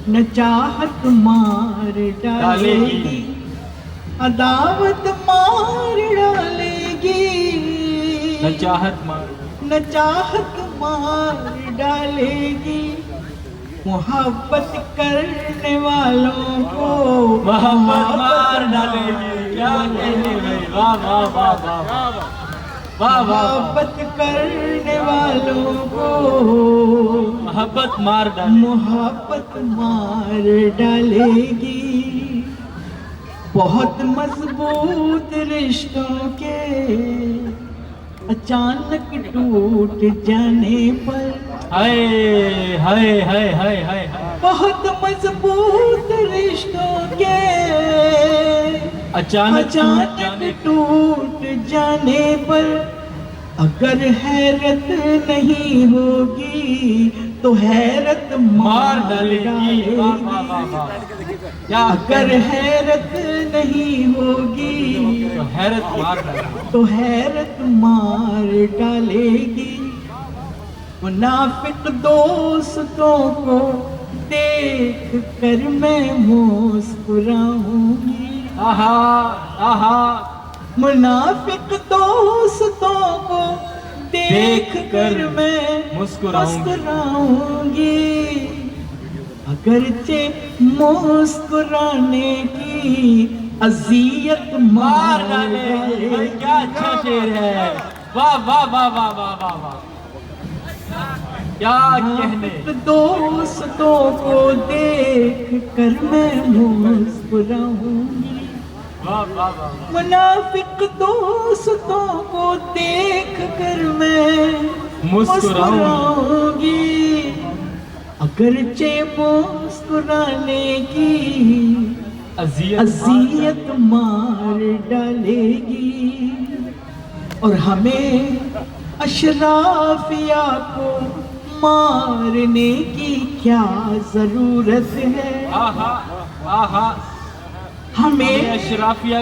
نہ چاہت مار ڈالے گی، عداوت مار ڈالے گی، نہ چاہت مار، نہ چاہت مار ڈالے گی، محبت کرنے والوں کو محبت مار ڈالے گی۔ کیا کہنے بھائی، واہ واہ واہ واہ واہ واہ واہ، محبت کرنے والوں کو محبت مار ڈالے، محبت مار ڈالے گی، بہت مضبوط رشتوں کے اچانک ٹوٹ جانے پر، ہائے ہائے ہائے ہائے ہائے، بہت مضبوط رشتوں کے اچانک ٹوٹ جانے پر، اگر حیرت نہیں ہوگی تو حیرت مار ڈالے گی۔ واہ واہ واہ واہ، کیا اگر حیرت نہیں ہوگی تو حیرت مار ڈالے گی۔ تو حیرت مار ڈالے گی، منافق دوستوں کو دیکھ کر میں مسکراؤں گی، آہا آہا، منافق دوستوں کو دیکھ کر میں مسکراؤں گی، اگرچہ مسکرانے کی اذیت مار ڈالے گی۔ کیا اچھا شعر ہے، واہ واہ واہ واہ واہ واہ واہ، کیا کہنے، دوستوں کو دیکھ کر میں مسکراؤں گی، واہ واہ واہ، منافق دوستوں کو دیکھ کر میں مسکراؤں گی، اگرچہ مسکرانے کی اذیت مار ڈالے گی، اور ہمیں اشرافیہ کو مارنے کی کیا ضرورت ہے، آہا آہا، ہمیں اشرافیہ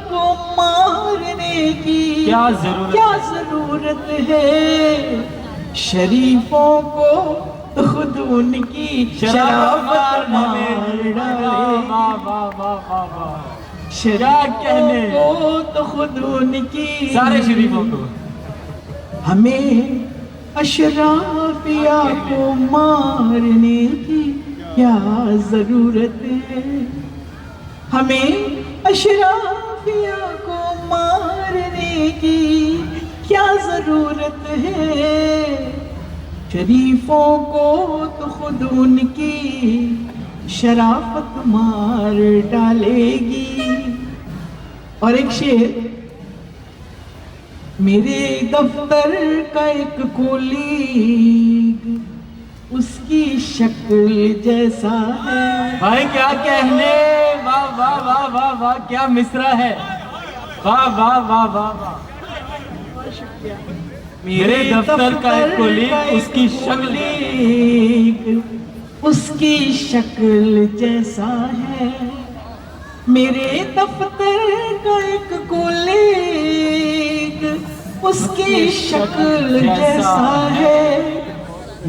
کو مارنے کی کیا ضرورت ہے، شریفوں کو خود ان کی شرافت مار ڈالے، شریفوں کو تو خود ان کی، سارے شریفوں کو، ہمیں اشرافیہ کو مارنے کی کیا ضرورت ہے، ہمیں اشرافیہ کو مارنے کی کیا ضرورت ہے، شریفوں کو تو خود ان کی شرافت مار ڈالے گی۔ اور ایک شعر، میرے دفتر کا ایک کولیگ اس کی شکل جیسا ہے، بھائی کیا کہنے، واہ واہ واہ واہ واہ، کیا مصرع ہے، واہ واہ واہ واہ واہ، میرے دفتر کا ایک کولیگ اس کی شکل، اس کی شکل جیسا ہے، میرے دفتر کا ایک کولیگ اس کی شکل جیسا ہے،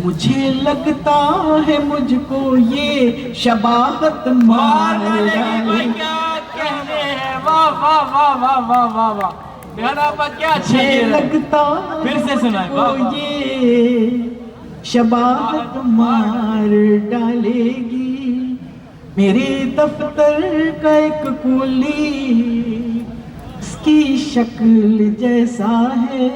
مجھے لگتا ہے مجھ کو یہ شباہت مار ڈالے، کیا کہنے ہیں، واہ واہ واہ واہ واہ واہ واہ، میرا با کیا اچھا مجھے شعر ہے، لگتا پھر سے سنائیں، ہے واہ مجھ کو واہ، یہ شباہت مار ڈالے گی، میرے دفتر کا ایک کولیگ اس کی شکل جیسا ہے،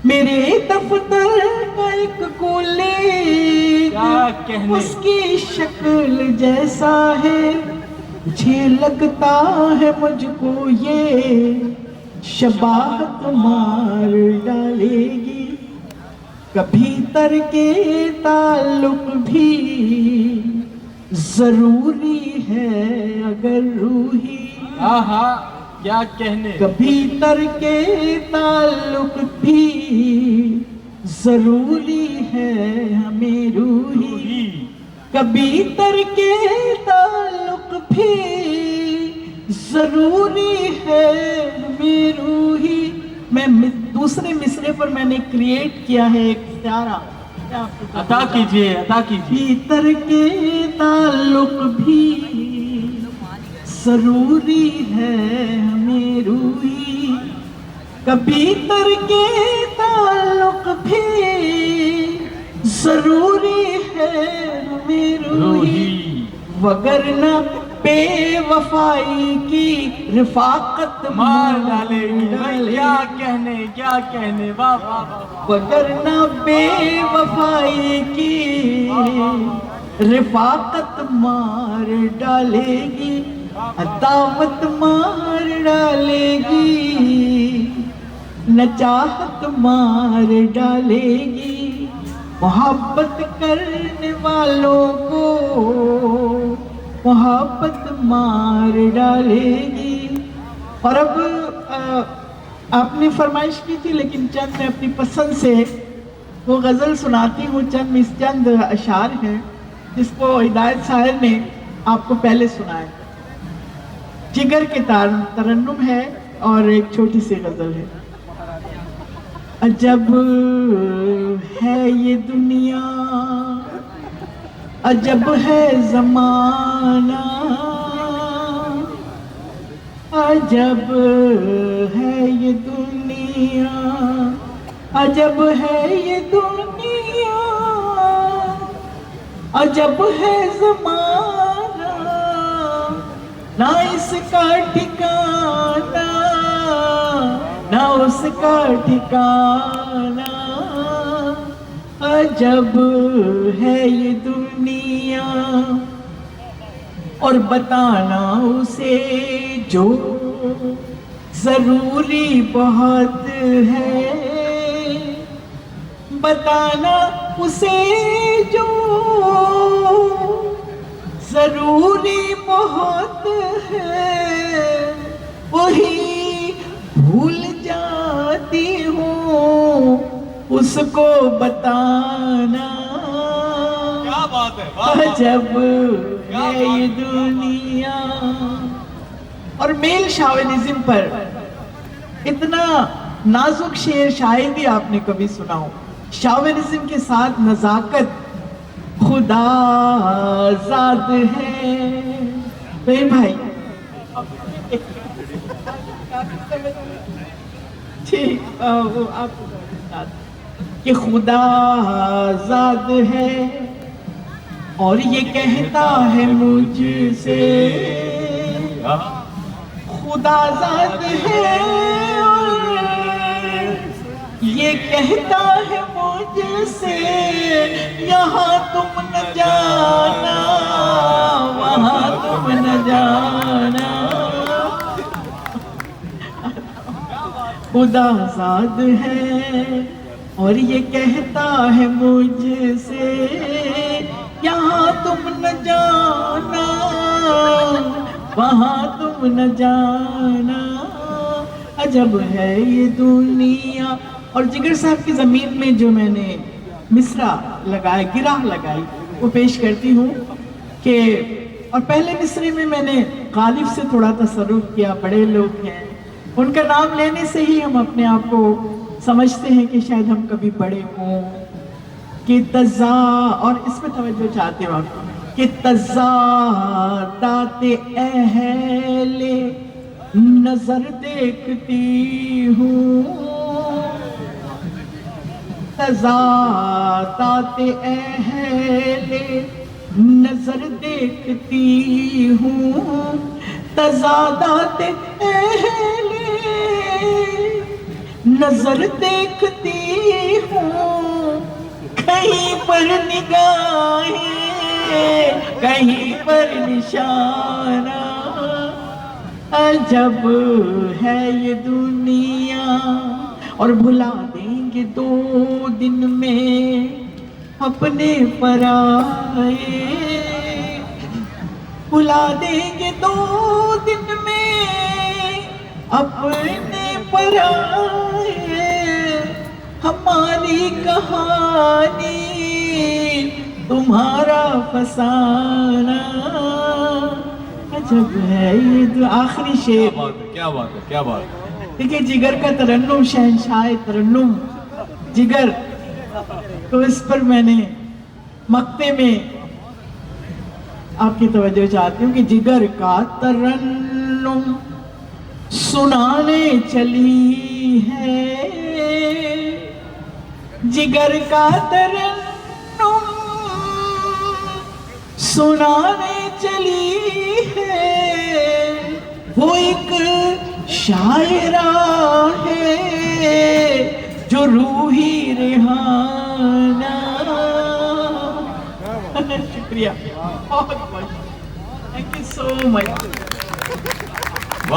میرے دفتر کا ایک کولیگ کیا کہنے، اس کی شکل جیسا ہے، مجھے لگتا ہے مجھ کو یہ شباہت مار ڈالے گی، کبھی ترک تعلق بھی ضروری ہے اگر روحی، آہا کیا کہنے، کبھی ترک تعلق بھی ضروری ہے ہمیں روحی، کبھی ترک تعلق بھی ضروری ہے ہمیں روحی۔ میں دوسرے مصرے پر میں نے کریٹ کیا ہے ایک پیارا، عطا کیجیے عطا کیجیے. بھیتر کے تعلق بھی ضروری ہے ہمیں روحی. کبھی تر کے تعلق بھی ضروری ہے ہمیں روحی. وگرنہ بے وفائی کی رفاقت مار ڈالے گی. کیا کہنے کیا کہنے. واہ واہ واہ. وگرنہ بے وفائی کی رفاقت مار ڈالے گی. عداوت مار ڈالے گی. نچاہت مار ڈالے گی. محبت کرنے والوں کو محبت مار ڈالے گی. اور اب آپ نے فرمائش کی تھی لیکن چند میں اپنی پسند سے وہ غزل سناتی ہوں. چند اشعار ہیں جس کو ہدایت صاحب نے آپ کو پہلے سنایا. جگر کے ترنم ہے اور ایک چھوٹی سی غزل ہے. عجب ہے یہ دنیا عجب ہے زمانہ. عجب ہے یہ دنیا عجب ہے یہ دنیا عجب ہے زمانہ. نہ اس کا ٹھکانہ نہ اس کا ٹھکانہ. عجب ہے یہ دنیا اور بتانا اسے جو ضروری بہت ہے. بتانا اسے جو ضروری بہت ہے. وہی بھول جاتی ہوں اس کو بتانا. کیا بات ہے. عجب ہے یہ دنیا. اور میل شاونزم پر اتنا نازک شعر شاید ہی آپ نے کبھی سنا ہو. شاونزم کے ساتھ نزاکت خدا زاد ہے. بھائی ٹھیک وہ آپ کہ خدا زاد ہے اور یہ کہتا ہے مجھ سے. خدا زاد ہے اور یہ کہتا ہے مجھ سے. یہاں تم نہ جانا وہاں تم نہ جانا. خدا زاد ہے اور یہ کہتا ہے مجھ سے. یہاں تم نہ جانا وہاں تم نہ جانا. عجب ہے یہ دنیا. اور جگر صاحب کی ضمیر میں جو میں نے مصرع لگائے گرہ لگائی وہ پیش کرتی ہوں کہ اور پہلے مصرے میں میں نے غالب سے تھوڑا تصرف کیا. بڑے لوگ ہیں ان کا نام لینے سے ہی ہم اپنے آپ کو سمجھتے ہیں کہ شاید ہم کبھی بڑے ہوں. کہ اور اس میں توجہ چاہتے ہو آپ کہ تضادات اہل نظر دیکھتی ہوں. تضادات اہل نظر دیکھتی ہوں. تضادات اہل نظر دیکھتی ہوں. کہیں پر نگاہیں کہیں پر نشانہ. عجب ہے یہ دنیا. اور بھلا دیں گے 2 دن میں اپنے پرائے. بھلا دیں گے 2 دن میں اپنے پرائے. ہماری کہانی تمہارا فسانہ. عجب ہے یہ آخری شعر. کیا بات ہے کیا بات ہے. دیکھیں جگر کا ترنم شہنشاہ ترنم جگر تو اس پر میں نے مقطع میں آپ کی توجہ چاہتی ہوں کہ جگر کا ترنم سنانے چلی ہے، جگر کا ترنم سنانے چلی ہے، وہ ایک شاعرہ ہے جو روحی ریحانہ. شکریہ، بہت بہت تھینک یو سو مچ.